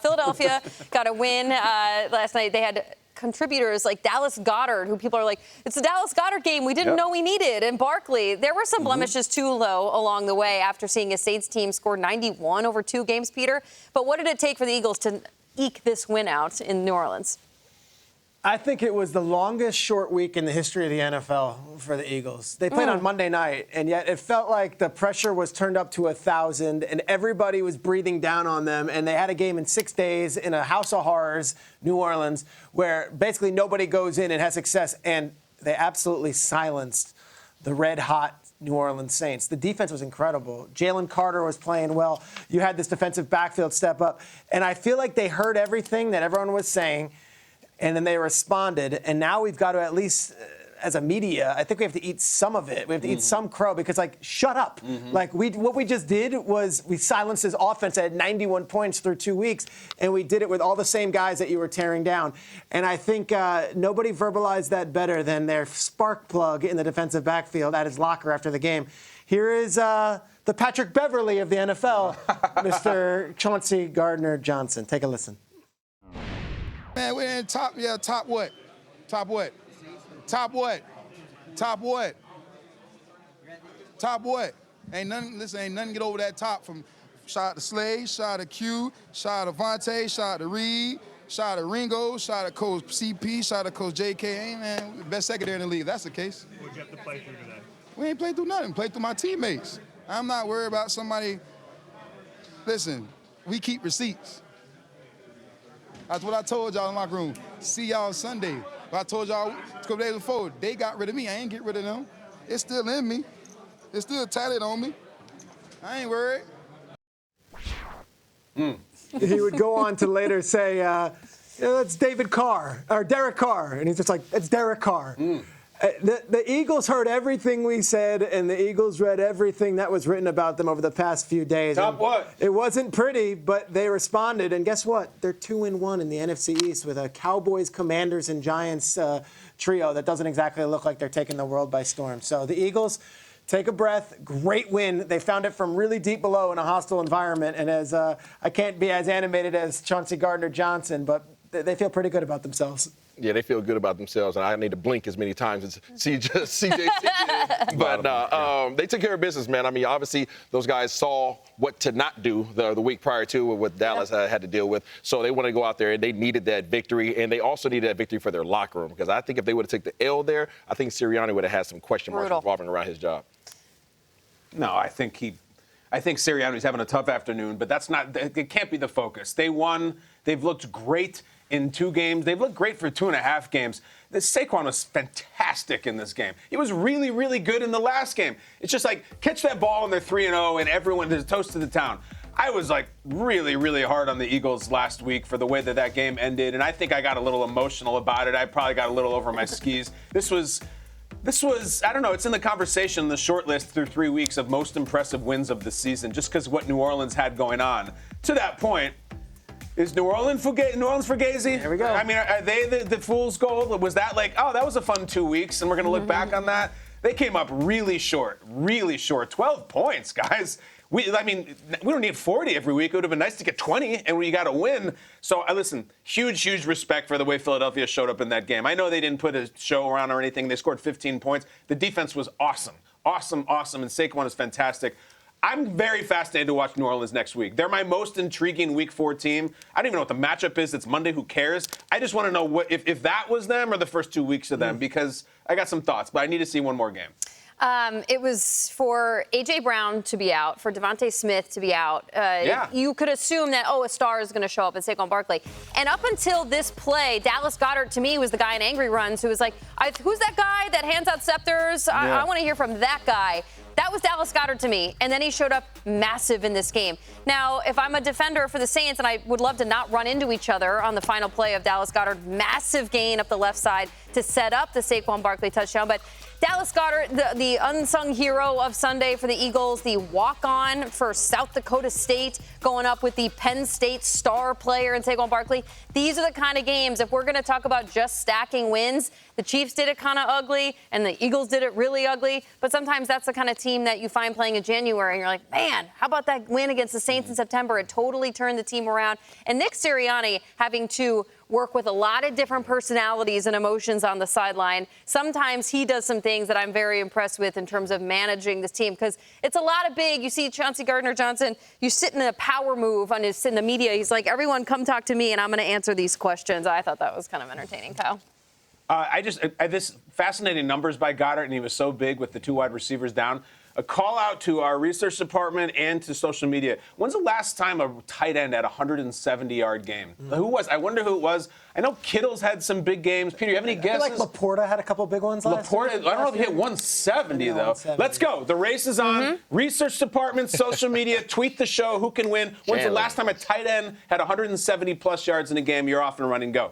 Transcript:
Philadelphia got a win last night. They had contributors like Dallas Goedert, who people are like, it's the Dallas Goedert game we didn't know we needed, and Barkley. There were some blemishes, too, though, along the way after seeing a Saints team score 91 over 2 games, Peter. But what did it take for the Eagles to eke this win out in New Orleans? I think it was the longest short week in the history of the NFL for the Eagles. They played on Monday night, and yet it felt like the pressure was turned up to 1,000, and everybody was breathing down on them. And they had a game in 6 days in a house of horrors, New Orleans, where basically nobody goes in and has success. And they absolutely silenced the red-hot New Orleans Saints. The defense was incredible. Jalen Carter was playing well. You had this defensive backfield step up. And I feel like they heard everything that everyone was saying, and then they responded, and now we've got to at least, as a media, I think we have to eat some of it. We have to eat some crow because, like, shut up. Like, what we just did was we silenced his offense at 91 points through 2 weeks, and we did it with all the same guys that you were tearing down. And I think nobody verbalized that better than their spark plug in the defensive backfield at his locker after the game. Here is the Patrick Beverly of the NFL, Mr. Chauncey Gardner-Johnson. Take a listen. Man, we're in top what? Top what? Top what? Top what? Top what? Ain't nothing get over that top from shout out to Slade, shout out to Q, shout out to Vontae, shout out to Reed, shout out to Ringo, shout out to Coach CP, shout out to Coach JK. Hey, man, best secondary in the league. That's the case. What'd you have to play through today? We ain't played through nothing. Played through my teammates. I'm not worried about somebody. Listen, we keep receipts. That's what I told y'all in my room. See y'all Sunday. But I told y'all a couple days before, they got rid of me. I ain't get rid of them. It's still in me. It's still tatted on me. I ain't worried. He would go on to later say, that's David Carr, or Derek Carr. And he's just like, that's Derek Carr. The Eagles heard everything we said, and the Eagles read everything that was written about them over the past few days. Top what? It wasn't pretty, but they responded. And guess what? They're 2-1 in the NFC East with a Cowboys, Commanders, and Giants trio that doesn't exactly look like they're taking the world by storm. So the Eagles, take a breath. Great win. They found it from really deep below in a hostile environment. And as I can't be as animated as Chauncey Gardner-Johnson, but they feel pretty good about themselves. Yeah, they feel good about themselves, and I need to blink as many times as CJ did. But they took care of business, man. I mean, obviously, those guys saw what to not do the week prior to what Dallas had to deal with. So they wanted to go out there, and they needed that victory. And they also needed that victory for their locker room, because I think if they would have taken the L there, I think Sirianni would have had some question marks revolving around his job. No, I think Sirianni's having a tough afternoon, but it can't be the focus. They won. They've looked great in 2 games. They've looked great for 2.5 games. Saquon was fantastic in this game. He was really, really good in the last game. It's just like, catch that ball and they're 3-0 and everyone, there's a toast to the town. I was like really, really hard on the Eagles last week for the way that game ended, and I think I got a little emotional about it. I probably got a little over my skis. This was, I don't know, it's in the conversation, the short list through 3 weeks of most impressive wins of the season, just because what New Orleans had going on. To that point, is New Orleans Fugazi? There we go. I mean, are they the fool's gold? Was that like, oh, that was a fun 2 weeks, and we're going to look back on that? They came up really short. 12 points, guys. We don't need 40 every week. It would have been nice to get 20, and we got to win. So, listen, huge respect for the way Philadelphia showed up in that game. I know they didn't put a show around or anything. They scored 15 points. The defense was awesome, and Saquon is fantastic. I'm very fascinated to watch New Orleans next week. They're my most intriguing Week 4 team. I don't even know what the matchup is. It's Monday. Who cares? I just want to know if that was them or the first 2 weeks of them, because I got some thoughts, but I need to see one more game. It was for A.J. Brown to be out, for Devontae Smith to be out. You could assume that, a star is going to show up in Saquon Barkley. And up until this play, Dallas Goedert, to me, was the guy in Angry Runs who was like, who's that guy that hands out scepters? I want to hear from that guy. That was Dallas Goedert to me, and then he showed up massive in this game. Now, if I'm a defender for the Saints, and I would love to not run into each other on the final play of Dallas Goedert, massive gain up the left side to set up the Saquon Barkley touchdown. But Dallas Goedert, the unsung hero of Sunday for the Eagles, the walk-on for South Dakota State, going up with the Penn State star player in Saquon Barkley. These are the kind of games, if we're going to talk about just stacking wins, The Chiefs did it kind of ugly, and the Eagles did it really ugly. But sometimes that's the kind of team that you find playing in January, and you're like, man, how about that win against the Saints in September? It totally turned the team around. And Nick Sirianni having to work with a lot of different personalities and emotions on the sideline. Sometimes he does some things that I'm very impressed with in terms of managing this team, because it's a lot of big. You see Chauncey Gardner-Johnson, you sit in a power move in the media. He's like, everyone come talk to me, and I'm going to answer these questions. I thought that was kind of entertaining, Kyle. This fascinating numbers by Goedert, and he was so big with the 2 wide receivers down. A call out to our research department and to social media. When's the last time a tight end had a 170-yard game? Who was? I wonder who it was. I know Kittle's had some big games. Peter, you have any guesses? I feel like Laporta had a couple big ones last year. I don't know if he hit 170, though. 170. Let's go. The race is on. Research department, social media, tweet the show. Who can win? When's the last time a tight end had 170-plus yards in a game? You're off and running. Go.